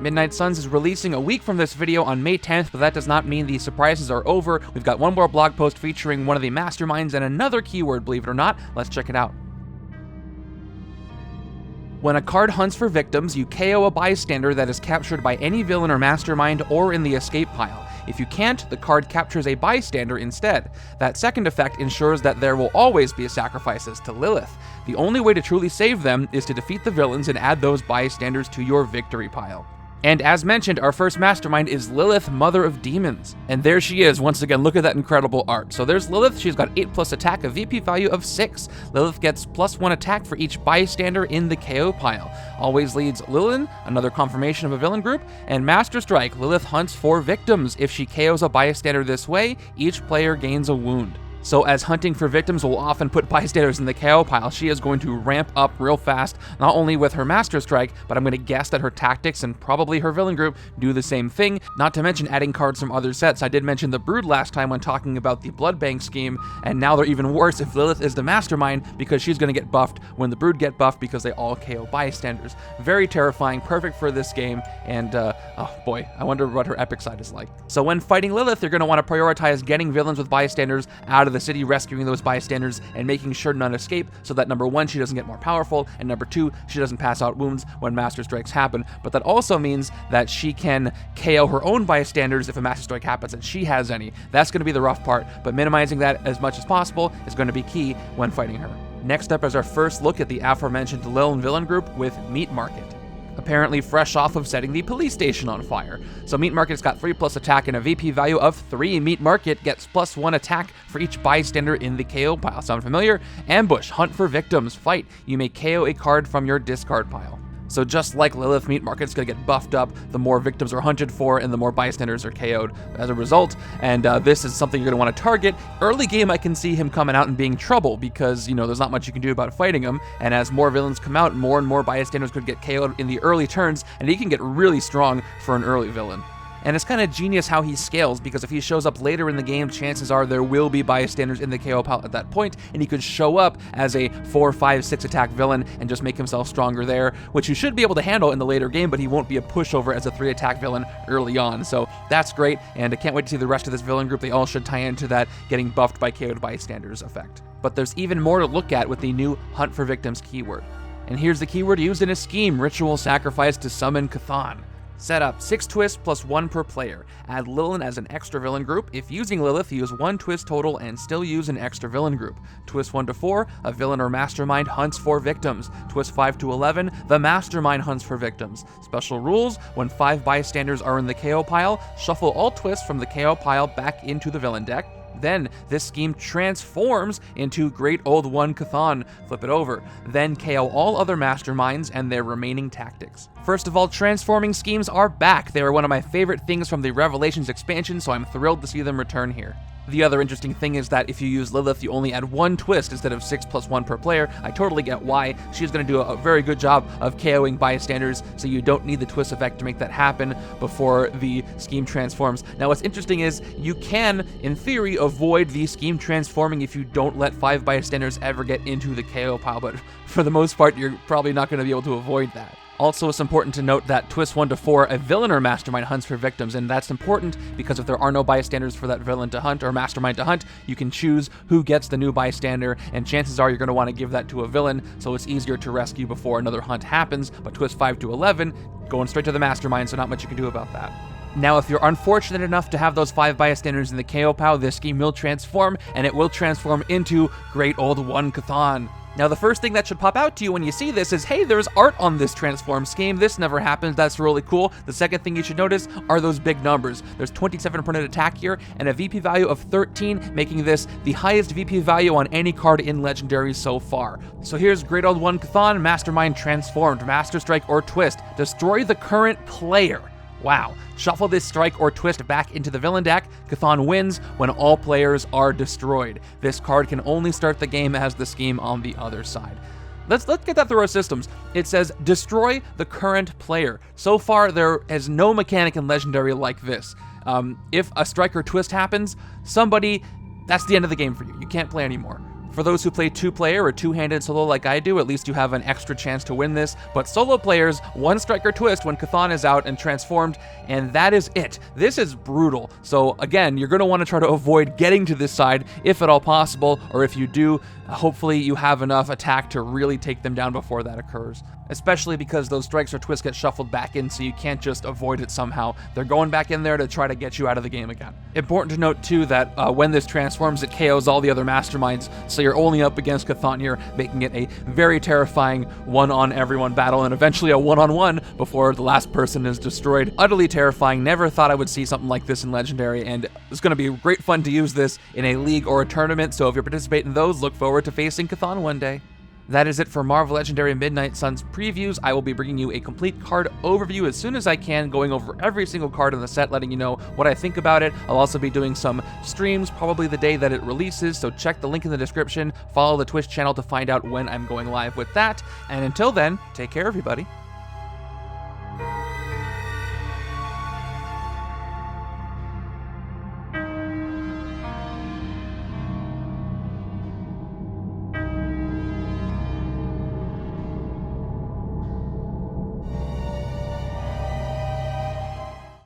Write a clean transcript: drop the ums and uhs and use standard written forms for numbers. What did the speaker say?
Midnight Suns is releasing a week from this video on May 10th, but that does not mean the surprises are over. We've got one more blog post featuring one of the masterminds and another keyword, believe it or not. Let's check it out. When a card hunts for victims, you KO a bystander that is captured by any villain or mastermind or in the escape pile. If you can't, the card captures a bystander instead. That second effect ensures that there will always be sacrifices to Lilith. The only way to truly save them is to defeat the villains and add those bystanders to your victory pile. And as mentioned, our first mastermind is Lilith, Mother of Demons. And there she is, once again, look at that incredible art. So there's Lilith, she's got 8+ attack, a VP value of 6. Lilith gets +1 attack for each bystander in the KO pile. Always leads Lilith, another confirmation of a villain group, and Master Strike, Lilith hunts for victims. If she KOs a bystander this way, each player gains a wound. So as hunting for victims will often put bystanders in the KO pile, she is going to ramp up real fast, not only with her Master Strike, but I'm going to guess that her tactics and probably her villain group do the same thing, not to mention adding cards from other sets. I did mention the Brood last time when talking about the Blood Bank scheme, and now they're even worse if Lilith is the mastermind, because she's going to get buffed when the Brood get buffed because they all KO bystanders. Very terrifying, perfect for this game, and oh boy, I wonder what her epic side is like. So when fighting Lilith, you're going to want to prioritize getting villains with bystanders out of the city, rescuing those bystanders and making sure none escape, so that number 1, she doesn't get more powerful, and number 2, she doesn't pass out wounds when Master Strikes happen. But that also means that she can KO her own bystanders if a Master Strike happens and she has any. That's going to be the rough part, but minimizing that as much as possible is going to be key when fighting her. Next up is our first look at the aforementioned Lilith villain group with Meat Market. Apparently fresh off of setting the police station on fire. So Meat Market's got 3+ attack and a VP value of 3. Meat Market gets +1 attack for each bystander in the KO pile. Sound familiar? Ambush, hunt for victims, fight. You may KO a card from your discard pile. So just like Lilith, Meat Market's going to get buffed up the more victims are hunted for and the more bystanders are KO'd as a result, and this is something you're going to want to target. Early game, I can see him coming out and being trouble because, you know, there's not much you can do about fighting him, and as more villains come out, more and more bystanders could get KO'd in the early turns, and he can get really strong for an early villain. And it's kind of genius how he scales, because if he shows up later in the game, chances are there will be bystanders in the KO pile at that point, and he could show up as a 4, 5, 6 attack villain and just make himself stronger there, which you should be able to handle in the later game, but he won't be a pushover as a 3 attack villain early on. So that's great, and I can't wait to see the rest of this villain group. They all should tie into that getting buffed by KO'd bystanders effect. But there's even more to look at with the new Hunt for Victims keyword. And here's the keyword used in a scheme: Ritual Sacrifice to summon Cathon. Setup: 6 twists plus 1 per player. Add Lilith as an extra villain group. If using Lilith, use 1 twist total and still use an extra villain group. Twist 1 to 4, a villain or mastermind hunts for victims. Twist 5 to 11, the mastermind hunts for victims. Special rules: when 5 bystanders are in the KO pile, shuffle all twists from the KO pile back into the villain deck. Then this scheme transforms into Great Old One Cathon. Flip it over. Then KO all other masterminds and their remaining tactics. First of all, transforming schemes are back. They were one of my favorite things from the Revelations expansion, so I'm thrilled to see them return here. The other interesting thing is that if you use Lilith, you only add 1 twist instead of 6 plus 1 per player. I totally get why. She's going to do a very good job of KOing bystanders, so you don't need the twist effect to make that happen before the scheme transforms. Now, what's interesting is you can, in theory, avoid the scheme transforming if you don't let 5 bystanders ever get into the KO pile, but for the most part, you're probably not going to be able to avoid that. Also, it's important to note that twist 1 to 4, a villain or mastermind hunts for victims, and that's important because if there are no bystanders for that villain to hunt or mastermind to hunt, you can choose who gets the new bystander, and chances are you're going to want to give that to a villain, so it's easier to rescue before another hunt happens. But twist 5 to 11, going straight to the mastermind, so not much you can do about that. Now, if you're unfortunate enough to have those 5 bystanders in the KO pile, this scheme will transform, and it will transform into Great Old One Cathon. Now, the first thing that should pop out to you when you see this is, hey, there's art on this transform scheme. This never happens. That's really cool. The second thing you should notice are those big numbers. There's 27 printed attack here and a VP value of 13, making this the highest VP value on any card in Legendary so far. So here's Great Old One Cathon, Mastermind transformed, Master Strike or Twist. Destroy the current player. Wow. Shuffle this strike or twist back into the villain deck. Cathon wins when all players are destroyed. This card can only start the game as the scheme on the other side. Let's get that through our systems. It says destroy the current player. So far, there is no mechanic in Legendary like this. If a strike or twist happens, that's the end of the game for you. You can't play anymore. For those who play two-player or two-handed solo like I do, at least you have an extra chance to win this, but solo players, one strike or twist when Cathon is out and transformed, and that is it. This is brutal, so again, you're going to want to try to avoid getting to this side if at all possible, or if you do, hopefully you have enough attack to really take them down before that occurs. Especially because those strikes or twists get shuffled back in, so you can't just avoid it somehow. They're going back in there to try to get you out of the game again. Important to note too that when this transforms, it KOs all the other masterminds, so you're only up against Cathon here, making it a very terrifying one-on-everyone battle, and eventually a one-on-one before the last person is destroyed. Utterly terrifying. Never thought I would see something like this in Legendary, and it's going to be great fun to use this in a league or a tournament, so if you participate in those, look forward to facing Cathon one day. That is it for Marvel Legendary Midnight Suns previews. I will be bringing you a complete card overview as soon as I can, going over every single card in the set, letting you know what I think about it. I'll also be doing some streams, probably the day that it releases, so check the link in the description, follow the Twitch channel to find out when I'm going live with that, and until then, take care everybody.